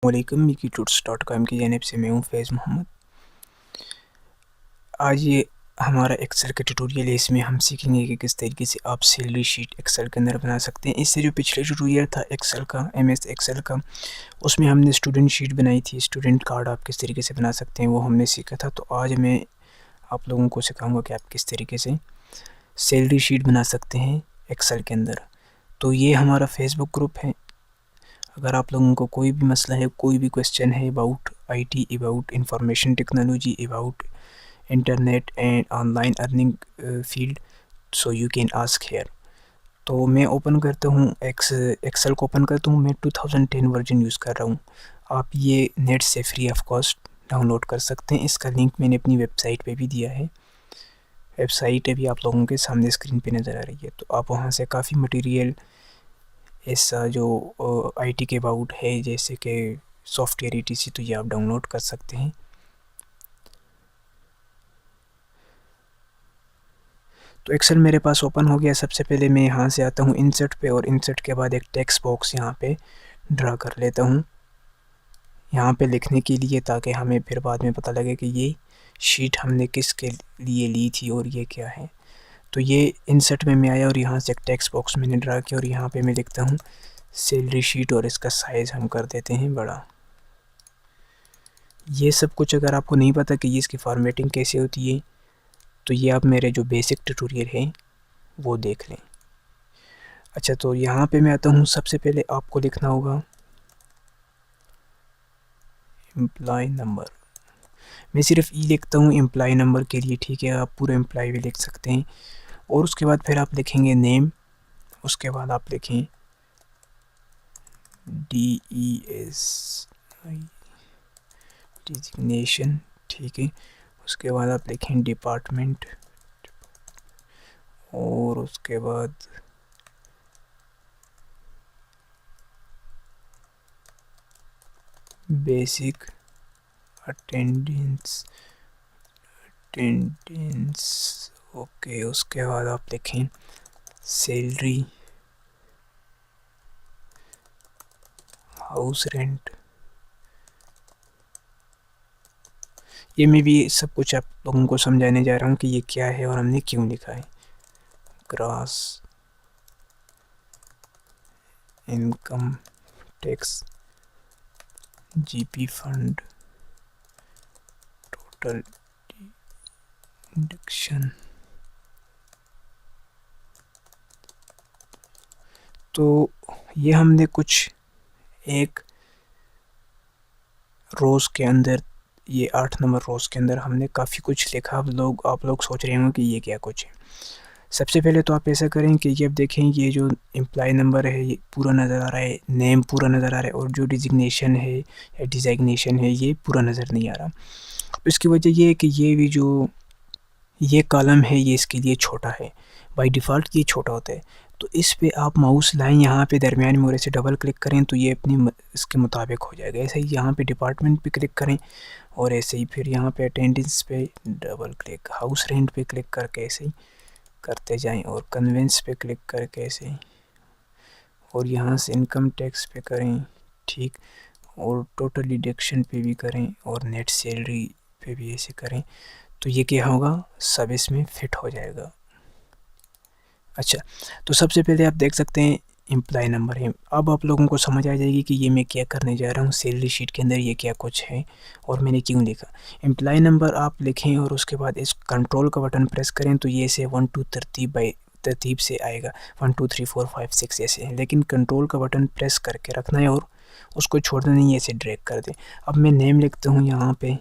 वालेकुम wikituts.com की जानिब से मैं हूँ फैज़ मोहम्मद। आज ये हमारा एक्सेल का ट्यूटोरियल है। इसमें हम सीखेंगे कि किस तरीके से आप सैलरी शीट एक्सेल के अंदर बना सकते हैं। इससे जो पिछले ट्यूटोरियल था एक्सेल का, एमएस एक्सेल का, उसमें हमने स्टूडेंट शीट बनाई थी। स्टूडेंट कार्ड आप किस तरीके से बना सकते हैं वो हमने सीखा था। तो आज मैं आप लोगों को सिखाऊंगा कि आप किस तरीके से सैलरी शीट बना सकते हैं एक्सेल के अंदर। तो ये हमारा फेसबुक ग्रुप है। अगर आप लोगों को कोई भी मसला है, कोई भी क्वेश्चन है about IT, about information technology, about internet and online earning field, so you can ask here. तो मैं ओपन करता हूँ एक्सेल को ओपन करता हूँ। मैं 2010 वर्जन यूज़ कर रहा हूँ। आप ये नेट से फ्री ऑफ कॉस्ट डाउनलोड कर सकते हैं। इसका लिंक मैंने अपनी वेबसाइट पे भी दिया है। वेबसाइट अभी आप लोगों के सामने स्क्रीन पे नज़र आ रही है। तो आप वहाँ से काफ़ी मटेरियल ऐसा जो आईटी के अबाउट है, जैसे कि सॉफ्टवेयर ईटीसी, तो ये आप डाउनलोड कर सकते हैं। तो एक्सेल मेरे पास ओपन हो गया। सबसे पहले मैं यहाँ से आता हूँ इंसर्ट पे, और इंसर्ट के बाद एक टेक्स्ट बॉक्स यहाँ पे ड्रा कर लेता हूँ, यहाँ पे लिखने के लिए, ताकि हमें फिर बाद में पता लगे कि ये शीट हमने किसके लिए ली थी और ये क्या है। तो ये इंसर्ट में मैं आया और यहाँ से एक टेक्स्ट बॉक्स मैंने ड्रा किया, और यहाँ पे मैं लिखता हूँ सैलरी शीट, और इसका साइज़ हम कर देते हैं बड़ा। ये सब कुछ अगर आपको नहीं पता कि ये इसकी फॉर्मेटिंग कैसे होती है, तो ये आप मेरे जो बेसिक ट्यूटोरियल है वो देख लें। अच्छा, तो यहाँ पे मैं आता हूँ। सबसे पहले आपको लिखना होगा एम्प्लॉय नंबर। मैं सिर्फ ई लिखता हूँ एम्प्लॉय नंबर के लिए, ठीक है। आप पूरा एम्प्लॉय भी लिख सकते हैं। और उसके बाद फिर आप लिखेंगे नेम, उसके बाद आप लिखें DES डिजिग्नेशन, ठीक है। उसके बाद आप लिखें डिपार्टमेंट, और उसके बाद बेसिक अटेंडेंस, ओके। उसके बाद आप लिखें सैलरी, हाउस रेंट। ये मैं भी सब कुछ आप लोगों को समझाने जा रहा हूँ कि ये क्या है और हमने क्यों लिखा है। Gross income tax, GP fund, total deduction. तो ये हमने कुछ एक रोज़ के अंदर, ये 8 नंबर रोज़ के अंदर हमने काफ़ी कुछ लिखा। आप लोग सोच रहे होंगे कि ये क्या कुछ है। सबसे पहले तो आप ऐसा करें कि ये अब देखें, ये जो एम्प्लॉय नंबर है ये पूरा नज़र आ रहा है, नेम पूरा नज़र आ रहा है, और जो डिजिग्नेशन है या डिज़ाइग्नेशन है ये पूरा नज़र नहीं आ रहा। इसकी वजह ये है कि ये भी जो ये कॉलम है ये इसके लिए छोटा है, बाय डिफ़ॉल्ट ये छोटा होता है। तो इस पे आप माउस लाएं, यहाँ पे दरमियान में, और ऐसे डबल क्लिक करें तो ये अपनी इसके मुताबिक हो जाएगा। ऐसे ही यहाँ पे डिपार्टमेंट पे क्लिक करें, और ऐसे ही फिर यहाँ पे अटेंडेंस पे डबल क्लिक, हाउस रेंट पे क्लिक करके ऐसे ही करते जाएं, और कन्वेंस पे क्लिक करके ऐसे ही, और यहाँ से इनकम टैक्स पे करें, ठीक, और टोटल डिडक्शन पे भी करें, और नेट सैलरी पे भी ऐसे करें। तो ये क्या होगा, सब इसमें फिट हो जाएगा। अच्छा, तो सबसे पहले आप देख सकते हैं एम्प्लॉय नंबर है। अब आप लोगों को समझ आ जाएगी कि ये मैं क्या करने जा रहा हूँ सैलरी शीट के अंदर, ये क्या कुछ है और मैंने क्यों लिखा। एम्प्लॉय नंबर आप लिखें, और उसके बाद इस कंट्रोल का बटन प्रेस करें तो ये से 1 2 तरतीब से आएगा, 1 2 3 4 5 6 ऐसे है। लेकिन कंट्रोल का बटन प्रेस करके रखना है और उसको छोड़ना नहीं, ऐसे ड्रैग कर दें। अब मैं नेम लिखता हूँ यहाँ पे,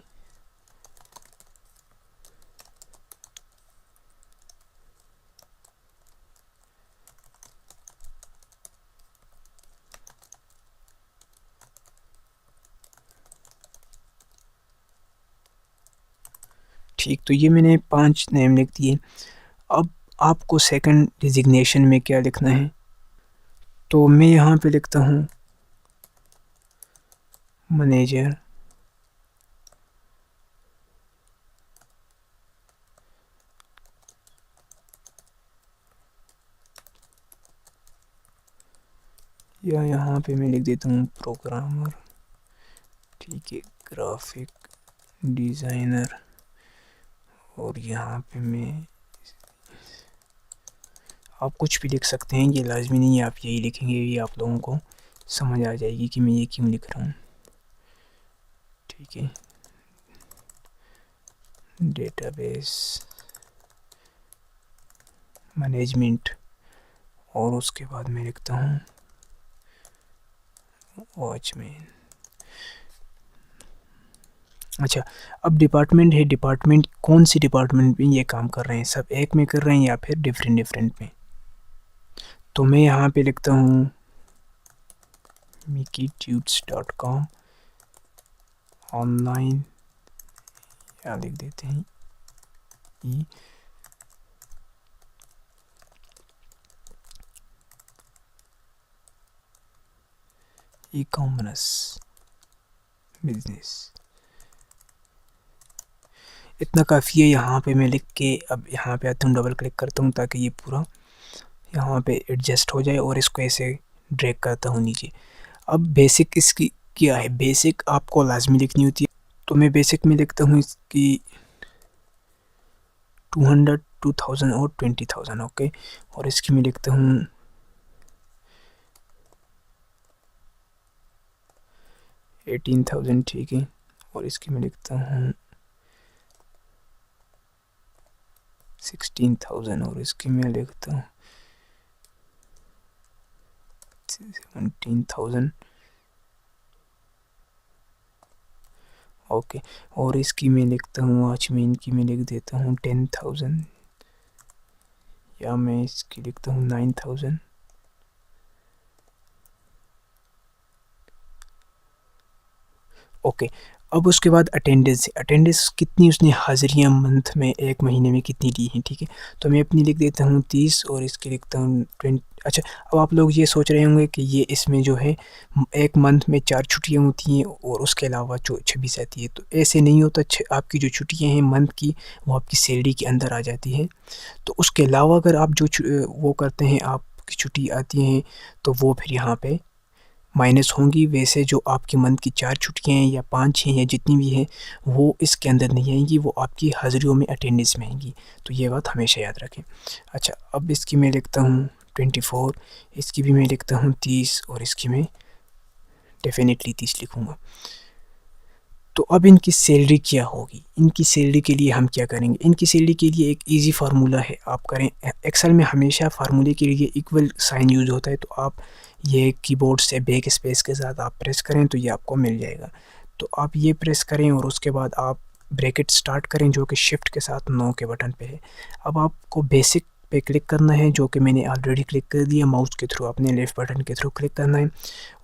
ठीक। तो ये मैंने 5 नेम लिख दिए। अब आपको सेकंड डिजिग्नेशन में क्या लिखना है, तो मैं यहाँ पे लिखता हूँ मैनेजर, या यहाँ पे मैं लिख देता हूँ प्रोग्रामर, ठीक है, ग्राफिक डिज़ाइनर। और यहाँ पे मैं आप कुछ भी लिख सकते हैं, ये लाजमी नहीं है आप यही लिखेंगे, ये आप लोगों को समझ आ जाएगी कि मैं ये क्यों लिख रहा हूँ। ठीक है, डेटाबेस मैनेजमेंट, और उसके बाद मैं लिखता हूँ वॉचमैन। अच्छा, अब डिपार्टमेंट है, डिपार्टमेंट कौन सी डिपार्टमेंट में ये काम कर रहे हैं, सब एक में कर रहे हैं या फिर डिफरेंट में। तो मैं यहाँ पे लिखता हूँ mikitutes.com ऑनलाइन, या लिख देते हैं ई कॉमर्स बिजनेस। इतना काफ़ी है। यहाँ पे मैं लिख के अब यहाँ पे आता हूँ, डबल क्लिक करता हूँ ताकि ये पूरा यहाँ पे एडजस्ट हो जाए, और इसको ऐसे ड्रैग करता हूँ नीचे। अब बेसिक इसकी क्या है, बेसिक आपको लाजमी लिखनी होती है, तो मैं बेसिक में लिखता हूँ इसकी 200, 2000 और 20,000। ओके, और इसकी मैं लिखता हूँ 18,000। ठीक है, और इसकी मैं लिखता हूँ 16,000, और इसकी मैं लिखता हूँ 17,000। ओके, और इसकी मैं लिखता हूँ वॉचमैन की मैं लिख देता हूँ 10,000, या मैं इसकी लिखता हूँ 9,000। ओके, अब उसके बाद अटेंडेंस कितनी उसने हाज़िरियाँ मंथ में, एक महीने में कितनी दी हैं। ठीक है, तो मैं अपनी लिख देता हूँ 30, और इसकी लिखता हूँ 20। अच्छा, अब आप लोग ये सोच रहे होंगे कि ये इसमें जो है एक मंथ में 4 छुट्टियाँ होती हैं और उसके अलावा जो 26 आती है, तो ऐसे नहीं होता। आपकी जो छुट्टियाँ हैं मंथ की, वो आपकी सैलरी के अंदर आ जाती है। तो उसके अलावा अगर आप जो वो करते हैं, आपकी छुट्टी आती हैं, तो वो फिर यहाँ पे माइनस होंगी। वैसे जो आपकी मंथ की 4 छुट्टियाँ हैं या 5 हैं या जितनी भी हैं, वो इसके अंदर नहीं आएंगी, वो आपकी हाज़िरियों में अटेंडेंस में आएंगी। तो ये बात हमेशा याद रखें। अच्छा, अब इसकी मैं लिखता हूँ 24, इसकी भी मैं लिखता हूँ 30, और इसकी मैं डेफिनेटली 30 लिखूँगा। तो अब इनकी सैलरी क्या होगी, इनकी सैलरी के लिए हम क्या करेंगे। इनकी सैलरी के लिए एक इजी फार्मूला है, आप करें एक्सेल में हमेशा फार्मूले के लिए इक्वल साइन यूज़ होता है। तो आप ये कीबोर्ड से बैक स्पेस के साथ आप प्रेस करें तो ये आपको मिल जाएगा। तो आप ये प्रेस करें और उसके बाद आप ब्रैकेट स्टार्ट करें, जो कि शिफ्ट के साथ 9 के बटन पे है। अब आपको बेसिक पे क्लिक करना है, जो कि मैंने ऑलरेडी क्लिक कर दिया। माउस के थ्रू अपने लेफ़्ट बटन के थ्रू क्लिक करना है,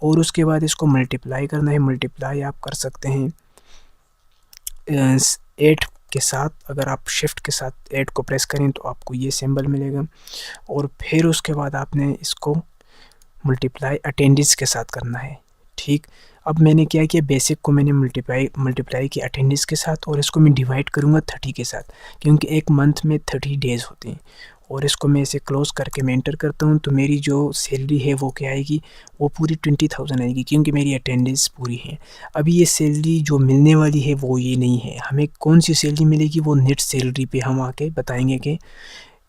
और उसके बाद इसको मल्टीप्लाई करना है। मल्टीप्लाई आप कर सकते हैं 8 के साथ। अगर आप शिफ्ट के साथ 8 को प्रेस करें तो आपको ये सिंबल मिलेगा, और फिर उसके बाद आपने इसको मल्टीप्लाई अटेंडेंस के साथ करना है। ठीक, अब मैंने क्या किया, बेसिक को मैंने मल्टीप्लाई किया अटेंडेंस के साथ, और इसको मैं डिवाइड करूँगा 30 के साथ, क्योंकि एक मंथ में 30 डेज़ होते हैं। और इसको मैं इसे क्लोज़ करके मैं एंटर करता हूँ, तो मेरी जो सैलरी है वो क्या आएगी, वो पूरी 20,000 आएगी, क्योंकि मेरी अटेंडेंस पूरी है। अभी ये सैलरी जो मिलने वाली है वो ये नहीं है, हमें कौन सी सैलरी मिलेगी, वो नेट सैलरी पे हम आके बताएंगे कि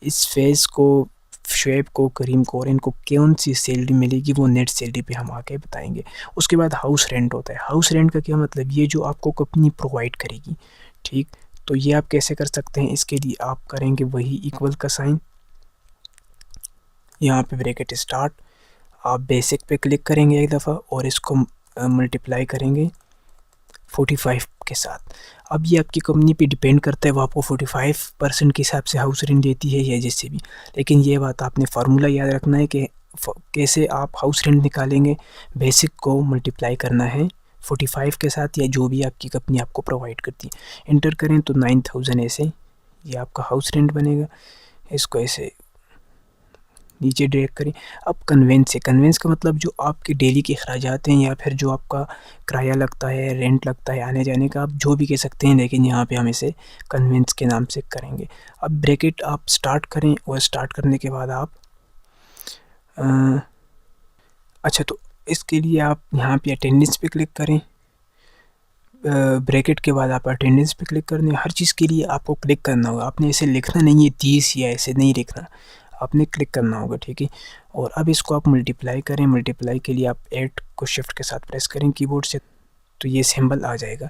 इस फेज़ को, शुएब को, करीम को और इनको कौन सी सैलरी मिलेगी, वो नेट सैलरी पे हम आके बताएंगे। उसके बाद हाउस रेंट होता है। हाउस रेंट का क्या मतलब, ये जो आपको कंपनी प्रोवाइड करेगी। ठीक, तो ये आप कैसे कर सकते हैं, इसके लिए आप करेंगे वही इक्वल का साइन, यहाँ पे ब्रैकेट स्टार्ट, आप बेसिक पे क्लिक करेंगे एक दफ़ा, और इसको मल्टीप्लाई करेंगे 45 के साथ। अब ये आपकी कंपनी पे डिपेंड करता है, वो आपको 45% के हिसाब से हाउस रेंट देती है या जिससे भी। लेकिन ये बात आपने फार्मूला याद रखना है कि कैसे आप हाउस रेंट निकालेंगे। बेसिक को मल्टीप्लाई करना है 45 के साथ, या जो भी आपकी कंपनी आपको प्रोवाइड करती है। इंटर करें तो 9,000 ऐसे ये आपका हाउस रेंट बनेगा। इसको ऐसे नीचे ड्रैग करें। अब कन्वेंस का मतलब जो आपके डेली के अखराजात हैं, या फिर जो आपका किराया लगता है, रेंट लगता है, आने जाने का, आप जो भी कह सकते हैं, लेकिन यहाँ पे हम इसे कन्वेंस के नाम से करेंगे। अब ब्रैकेट आप स्टार्ट करें, और स्टार्ट करने के बाद आप अच्छा, तो इसके लिए आप यहाँ पे अटेंडेंस पे क्लिक करें, ब्रैकेट के बाद आप अटेंडेंस पे क्लिक करना है। हर चीज़ के लिए आपको क्लिक करना होगा, आपने ऐसे लिखना नहीं है 30 या ऐसे नहीं लिखना, आपने क्लिक करना होगा, ठीक है। और अब इसको आप मल्टीप्लाई करें। मल्टीप्लाई के लिए आप 8 को शिफ्ट के साथ प्रेस करें कीबोर्ड से, तो ये सिंबल आ जाएगा।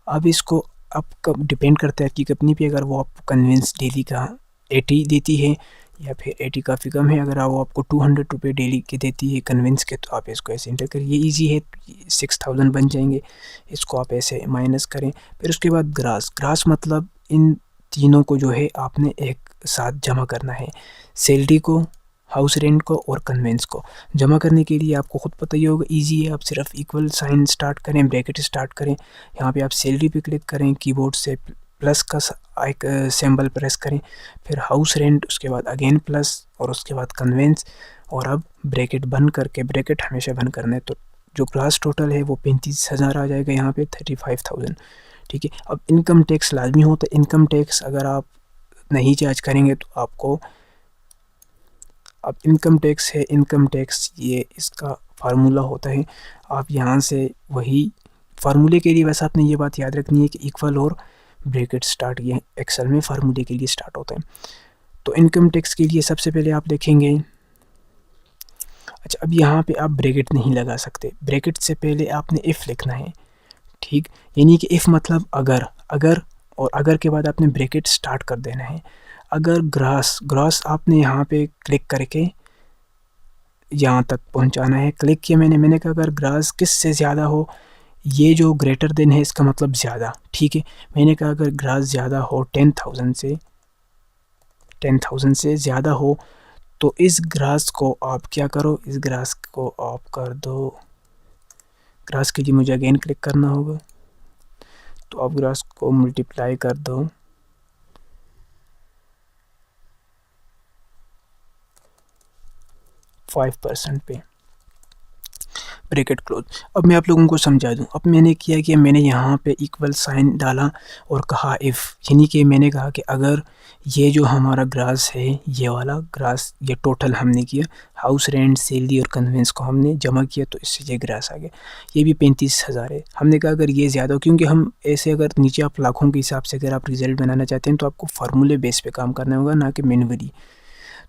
अब इसको आप डिपेंड करता है आपकी कंपनी पे, अगर वो आपको कन्वेंस डेली का 80 देती है या फिर 80 काफ़ी कम है, अगर वो आपको 200 रुपये डेली के देती है कन्वेंस के, तो आप इसको ऐसे इंटर करिए। ईजी है, 6000 बन जाएंगे। इसको आप ऐसे माइनस करें। फिर उसके बाद ग्रास मतलब इन तीनों को जो है आपने एक साथ जमा करना है, सैलरी को, हाउस रेंट को और कन्वेंस को। जमा करने के लिए आपको खुद पता ही होगा, इजी है। आप सिर्फ इक्वल साइन स्टार्ट करें, ब्रैकेट स्टार्ट करें, यहाँ पे आप सैलरी पे क्लिक करें, कीबोर्ड से प्लस का एक सिंबल प्रेस करें, फिर हाउस रेंट, उसके बाद अगेन प्लस और उसके बाद कन्वेंस, और अब ब्रैकेट बंद करके, ब्रैकेट हमेशा बंद करना है। तो जो ग्रास टोटल है वो 35,000 आ जाएगा, यहाँ पे 35,000, ठीक है। अब इनकम टैक्स लाजमी होता है। इनकम टैक्स अगर आप नहीं चार्ज करेंगे तो आपको, अब इनकम टैक्स है, इनकम टैक्स ये इसका फार्मूला होता है। आप यहाँ से वही फार्मूले के लिए बस आपने ये बात याद रखनी है कि इक्वल और ब्रैकेट स्टार्ट, ये एक्सेल में फार्मूले के लिए स्टार्ट होता है। तो इनकम टैक्स के लिए सबसे पहले आप देखेंगे, अच्छा अब यहाँ पे आप ब्रैकेट नहीं लगा सकते, ब्रैकेट से पहले आपने इफ़ लिखना है, ठीक। यानी कि इफ़ मतलब अगर, और अगर के बाद आपने ब्रैकेट स्टार्ट कर देना है। अगर ग्रास आपने यहाँ पे क्लिक करके यहाँ तक पहुँचाना है। क्लिक किया मैंने कहा अगर ग्रास किस से ज़्यादा हो, ये जो ग्रेटर देन है इसका मतलब ज़्यादा, ठीक है। मैंने कहा अगर ग्रास ज़्यादा हो 10,000 से ज़्यादा हो, तो इस ग्रास को आप क्या करो, इस ग्रास को आप कर दो, ग्रास के लिए मुझे अगेन क्लिक करना होगा, तो आप ग्रास को मल्टीप्लाई कर दो 5% पे, ब्रैकेट क्लोज। अब मैं आप लोगों को समझा दूं। अब मैंने किया कि मैंने यहाँ पे इक्वल साइन डाला और कहा इफ़, यानी कि मैंने कहा कि अगर ये जो हमारा ग्रास है, ये वाला ग्रास, ये टोटल हमने किया, हाउस रेंट, सैलरी और कन्वेंस को हमने जमा किया, तो इससे ये ग्रास आ गया। ये भी 35,000 है। हमने कहा अगर ये ज़्यादा हो, क्योंकि हम ऐसे अगर नीचे आप लाखों के हिसाब से अगर आप रिज़ल्ट बनाना चाहते हैं तो आपको फार्मूले बेस पे काम करना होगा, ना कि मैन्युअली।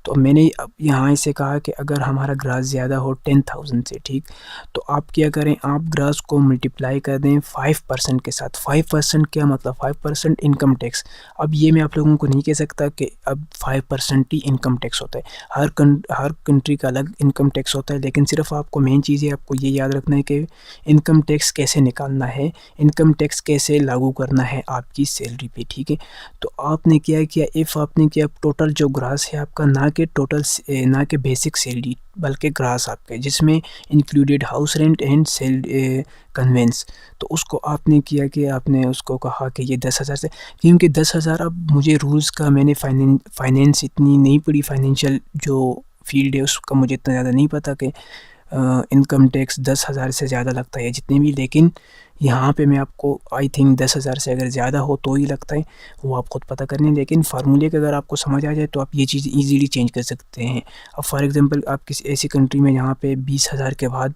तो मैंने अब यहाँ से कहा कि अगर हमारा ग्रास ज़्यादा हो 10,000 से, ठीक, तो आप क्या करें, आप ग्रास को मल्टीप्लाई कर दें 5% के साथ। 5% क्या मतलब, 5% इनकम टैक्स। अब ये मैं आप लोगों को नहीं कह सकता कि अब 5% ही इनकम टैक्स होता है। हर कंट्री का अलग इनकम टैक्स होता है, लेकिन सिर्फ आपको मेन चीज़ है, आपको ये याद रखना है कि इनकम टैक्स कैसे निकालना है, इनकम टैक्स कैसे लागू करना है आपकी सैलरी पे, ठीक है। तो आपने क्या किया, इफ़ आपने किया टोटल जो ग्रास है आपका, ना कि टोटल, ना कि बेसिक सैलरी, बल्कि ग्रास आपके, जिसमें included house rent and conveyance, तो उसको आपने किया कि आपने उसको कहा कि ये 10,000 से, क्योंकि 10,000, अब मुझे रूल्स का, मैंने फाइनेंस इतनी नहीं पढ़ी, फाइनेंशियल जो फील्ड है उसका मुझे इतना ज़्यादा नहीं पता कि इनकम टैक्स 10,000 से ज़्यादा लगता है जितने भी, लेकिन यहाँ पे मैं आपको आई थिंक 10,000 से अगर ज़्यादा हो तो ही लगता है, वो आप खुद पता करने। लेकिन फार्मूले का अगर आपको समझ आ जाए तो आप ये चीज़ इजीली चेंज कर सकते हैं। अब फॉर एग्जांपल आप किसी ऐसी कंट्री में जहाँ पे 20,000 के बाद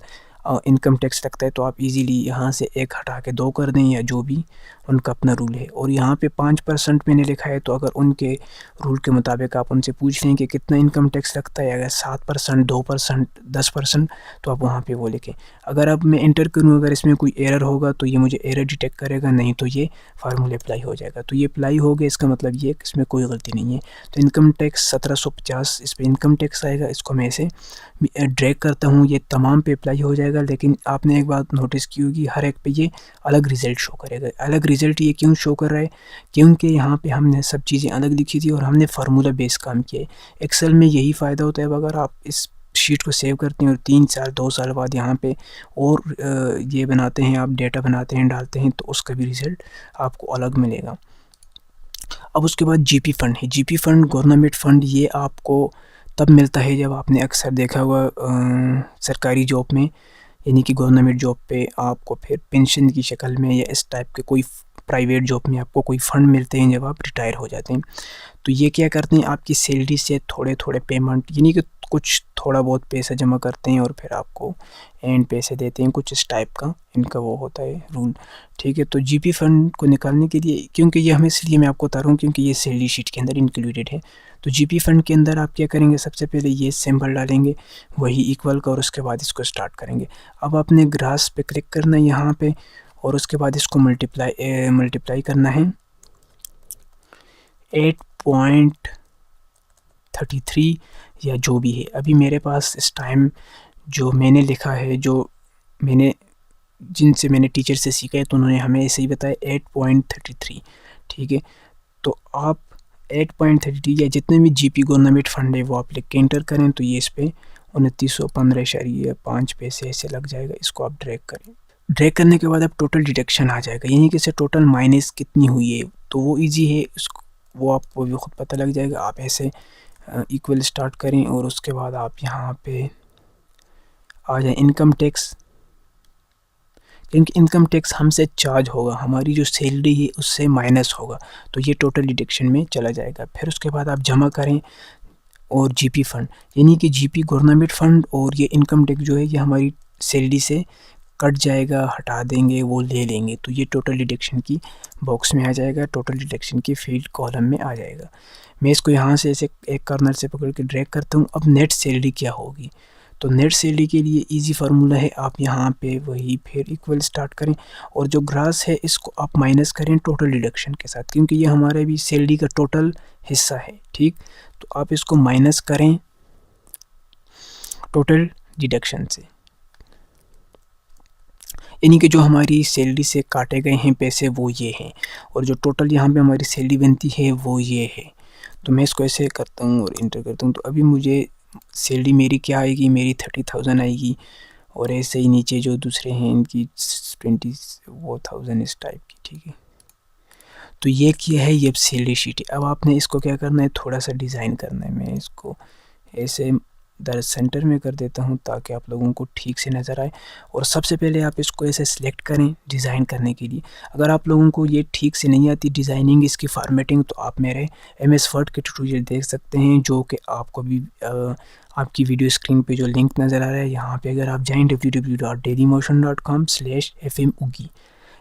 इनकम टैक्स लगता है, तो आप इजीली यहाँ से 1 हटा के 2 कर दें, या जो भी उनका अपना रूल है। और यहाँ पे 5% मैंने लिखा है, तो अगर उनके रूल के मुताबिक आप उनसे पूछ लें कि कितना इनकम टैक्स लगता है, अगर 7%, 2%, 10%, तो आप वहाँ पे वो लिखें। अगर अब मैं इंटर करूँ, अगर इसमें कोई एरर होगा तो ये मुझे एरर डिटेक्ट करेगा, नहीं तो ये फार्मूले अप्लाई हो जाएगा। तो ये अप्लाई हो गया, इसका मतलब ये कि इसमें कोई गलती नहीं है। तो इनकम टैक्स 1750 इस पर इनकम टैक्स आएगा। इसको मैं ऐसे ड्रैग करता हूँ, ये तमाम पे अप्लाई हो जाएगा। लेकिन आपने एक बात नोटिस की होगी, हर एक पे ये अलग रिज़ल्ट शो करेगा। अलग रिज़ल्ट ये क्यों शो कर रहा है, क्योंकि यहाँ पे हमने सब चीज़ें अलग लिखी थी और हमने फार्मूला बेस काम किया है। एक्सेल में यही फ़ायदा होता है, अगर आप इस शीट को सेव करते हैं और 2 साल बाद यहाँ पे और ये बनाते हैं, आप डेटा बनाते हैं, डालते हैं, तो उसका भी रिज़ल्ट आपको अलग मिलेगा। अब उसके बाद जीपी फ़ंड है। जीपी फ़ंड गवर्नमेंट फ़ंड, ये आपको तब मिलता है जब आपने अक्सर देखा हुआ सरकारी जॉब में, यानी कि गवर्नमेंट जॉब पे आपको फिर पेंशन की शक्ल में या इस टाइप के कोई प्राइवेट जॉब में आपको कोई फ़ंड मिलते हैं जब आप रिटायर हो जाते हैं। तो ये क्या करते हैं, आपकी सैलरी से थोड़े थोड़े पेमेंट, यानी कि कुछ थोड़ा बहुत पैसा जमा करते हैं और फिर आपको एंड पैसे देते हैं, कुछ इस टाइप का इनका वो होता है रूल, ठीक है। तो जीपी फंड को निकालने के लिए, क्योंकि ये हमें इसलिए मैं आपको बता रहा हूँ क्योंकि ये सैलरी शीट के अंदर इंक्लूडेड है। तो जीपी फंड के अंदर आप क्या करेंगे, सबसे पहले ये सिंबल डालेंगे, वही इक्वल का, और उसके बाद इसको स्टार्ट करेंगे। अब आपने ग्रास पे क्लिक करना है यहाँ पे, और उसके बाद इसको मल्टीप्लाई करना है 8.33 या जो भी है। अभी मेरे पास इस टाइम जो मैंने लिखा है, जो मैंने जिनसे मैंने टीचर से सीखा है, तो उन्होंने हमें ऐसे ही बताया 8.33, ठीक है। तो आप 8.33 या जितने भी जीपी गवर्नमेंट फंड है वो आप लिख के एंटर करें, तो ये इस पे 2915.5 पैसे ऐसे लग जाएगा। इसको आप ड्रैग करें, ड्रैग करने के बाद अब टोटल डिडक्शन आ जाएगा, यानी कि इससे टोटल माइनस कितनी हुई है, तो वो इजी है, उसको वो आपको भी खुद पता लग जाएगा। आप ऐसे इक्वल स्टार्ट करें, और उसके बाद आप यहाँ पे आ जाए इनकम टैक्स, क्योंकि इनकम टैक्स हमसे चार्ज होगा, हमारी जो सैलरी है उससे माइनस होगा, तो ये टोटल डिडक्शन में चला जाएगा। फिर उसके बाद आप जमा करें, और जीपी फंड, यानी कि जीपी गवर्नमेंट फंड, और ये इनकम टैक्स जो है ये हमारी सैलरी से कट जाएगा, हटा देंगे, वो ले लेंगे, तो ये टोटल डिडक्शन की बॉक्स में आ जाएगा, टोटल डिडक्शन की फील्ड कॉलम में आ जाएगा। मैं इसको यहाँ से ऐसे एक कॉर्नर से पकड़ के ड्रैग करता हूँ। अब नेट सैलरी क्या होगी, तो नेट सैलरी के लिए इजी फार्मूला है, आप यहाँ पे वही फिर इक्वल स्टार्ट करें, और जो ग्रास है इसको आप माइनस करें टोटल डिडक्शन के साथ, क्योंकि ये हमारे भी सैलरी का टोटल हिस्सा है, ठीक। तो आप इसको माइनस करें टोटल डिडक्शन से, यानी कि जो हमारी सैलरी से काटे गए हैं पैसे वो ये हैं, और जो टोटल यहाँ पे हमारी सैलरी बनती है वो ये है। तो मैं इसको ऐसे करता हूँ और इंटर करता हूँ, तो अभी मुझे सैलरी मेरी क्या आएगी, मेरी 30,000 आएगी, और ऐसे ही नीचे जो दूसरे हैं इनकी 20,000 इस टाइप की, ठीक है। तो ये क्या है, ये सैलरी शीट है। अब आपने इसको क्या करना है, थोड़ा सा डिज़ाइन करना है। मैं इसको ऐसे दर सेंटर में कर देता हूँ ताकि आप लोगों को ठीक से नज़र आए। और सबसे पहले आप इसको ऐसे सिलेक्ट करें डिज़ाइन करने के लिए। अगर आप लोगों को ये ठीक से नहीं आती डिज़ाइनिंग, इसकी फॉर्मेटिंग, तो आप मेरे MS वर्ड के ट्यूटोरियल देख सकते हैं, जो कि आपको भी आपकी वीडियो स्क्रीन पे जो लिंक नज़र आ रहा है, यहाँ पे अगर आप जाएँ www.dailymotion.com/fmugi,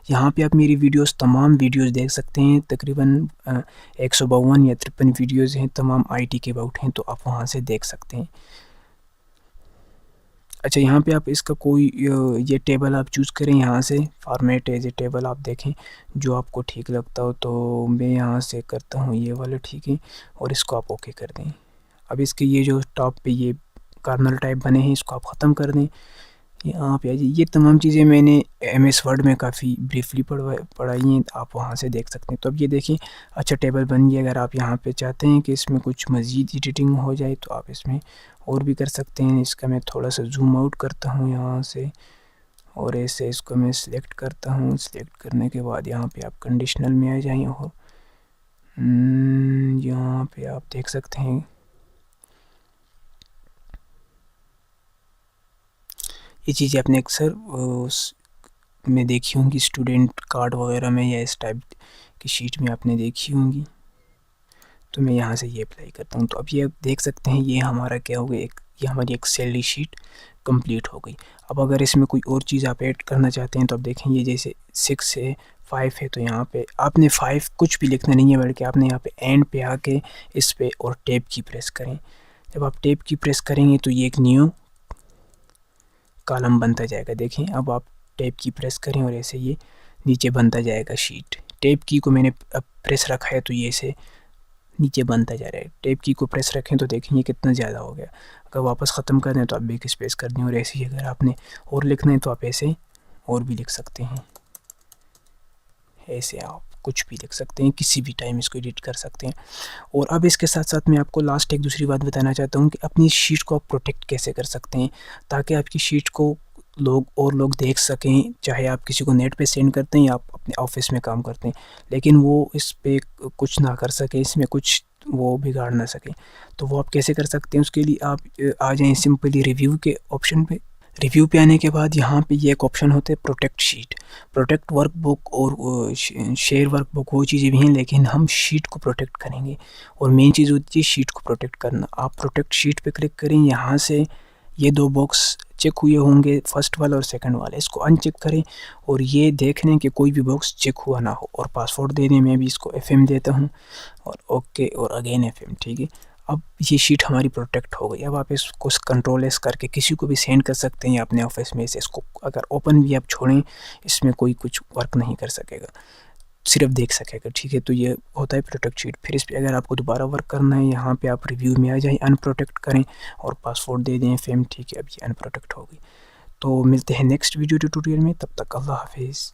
यहाँ पे आप मेरी तमाम वीडियोस देख सकते हैं। तकरीबन 152 या 53 वीडियोस हैं, तमाम IT के अबाउट हैं, तो आप वहाँ से देख सकते हैं। अच्छा, यहाँ पे आप इसका कोई ये टेबल आप चूज़ करें, यहाँ से फॉर्मेट एज ए टेबल आप देखें जो आपको ठीक लगता हो। तो मैं यहाँ से करता हूँ ये वाला, ठीक है, और इसको आप ओके कर दें। अब इसके ये जो टॉप पे ये कार्नर टाइप बने हैं, इसको आप ख़त्म कर दें। यहाँ पे आ जाइए, ये तमाम चीज़ें मैंने MS वर्ड में काफ़ी ब्रीफली पढ़ाई हैं, आप वहाँ से देख सकते हैं। तो अब ये देखिए, अच्छा टेबल बन गया। अगर आप यहाँ पे चाहते हैं कि इसमें कुछ मज़ीद एडिटिंग हो जाए तो आप इसमें और भी कर सकते हैं। इसका मैं थोड़ा सा जूम आउट करता हूँ यहाँ से, और ऐसे इसको मैं सिलेक्ट करता हूँ। सिलेक्ट करने के बाद यहाँ पे आप कंडीशनल में आ जाएँ, और यहाँ पे आप देख सकते हैं ये चीज़ें आपने अक्सर में देखी होंगी, स्टूडेंट कार्ड वगैरह में, या इस टाइप की शीट में आपने देखी होंगी। तो मैं यहाँ से ये अप्लाई करता हूँ। तो अब ये देख सकते हैं, ये हमारा क्या हो गया, ये हमारी एक सैलरी शीट कंप्लीट हो गई। अब अगर इसमें कोई और चीज़ आप ऐड करना चाहते हैं, तो अब देखें, ये जैसे 6 है, 5 है, तो यहाँ पे आपने 5 कुछ भी लिखना नहीं है, बल्कि आपने यहाँ पे एंड पे आके इस पे और टैब की प्रेस करें। जब आप टैब की प्रेस करेंगे तो ये एक न्यू कॉलम बनता जाएगा। देखें, अब आप टैब की प्रेस करें और ऐसे ये नीचे बनता जाएगा शीट। टैब की को मैंने अब प्रेस रखा है, तो ये ऐसे नीचे बनता जा रहा है। टैब की को प्रेस रखें तो देखें ये कितना ज़्यादा हो गया। अगर वापस ख़त्म कर दें तो आप बैक स्पेस कर दें, और ऐसे ही अगर आपने और लिखना है तो आप ऐसे और भी लिख सकते हैं। ऐसे आप कुछ भी लिख सकते हैं, किसी भी टाइम इसको एडिट कर सकते हैं। और अब इसके साथ साथ मैं आपको लास्ट एक दूसरी बात बताना चाहता हूँ कि अपनी शीट को आप प्रोटेक्ट कैसे कर सकते हैं, ताकि आपकी शीट को लोग देख सकें। चाहे आप किसी को नेट पे सेंड करते हैं या आप अपने ऑफिस में काम करते हैं, लेकिन वो इस पे कुछ ना कर सकें, इसमें कुछ वो बिगाड़ ना सकें। तो वो आप कैसे कर सकते हैं, उसके लिए आप आ जाएँ सिंपली रिव्यू के ऑप्शन पे। रिव्यू पे आने के बाद यहाँ पे ये एक ऑप्शन होता है प्रोटेक्ट शीट। प्रोटेक्ट वर्कबुक और शेयर वर्कबुक वो चीज़ें भी हैं, लेकिन हम शीट को प्रोटेक्ट करेंगे, और मेन चीज़ होती है शीट को प्रोटेक्ट करना। आप प्रोटेक्ट शीट पे क्लिक करें, यहाँ से ये 2 बॉक्स चेक हुए होंगे, फर्स्ट वाला और सेकंड वाला। इसको अनचेक करें और ये देख लें कि कोई भी बॉक्स चेक हुआ ना हो। और पासवर्ड देने में भी इसको FM देता हूँ और ओके और अगेन FM, ठीक है। अब ये शीट हमारी प्रोटेक्ट हो गई। अब आप इसको कंट्रोल एस करके किसी को भी सेंड कर सकते हैं या अपने ऑफिस में से इसको अगर ओपन भी आप छोड़ें, इसमें कोई कुछ वर्क नहीं कर सकेगा, सिर्फ देख सकेगा, ठीक है। तो ये होता है प्रोटेक्ट शीट। फिर इस पर अगर आपको दोबारा वर्क करना है, यहाँ पे आप रिव्यू में आ जाएं, अनप्रोटेक्ट करें और पासवर्ड दे दें FM, ठीक है। अब ये अनप्रोटेक्ट हो गई। तो मिलते हैं नेक्स्ट वीडियो ट्यूटोरियल में, तब तक अल्लाह हाफिज़।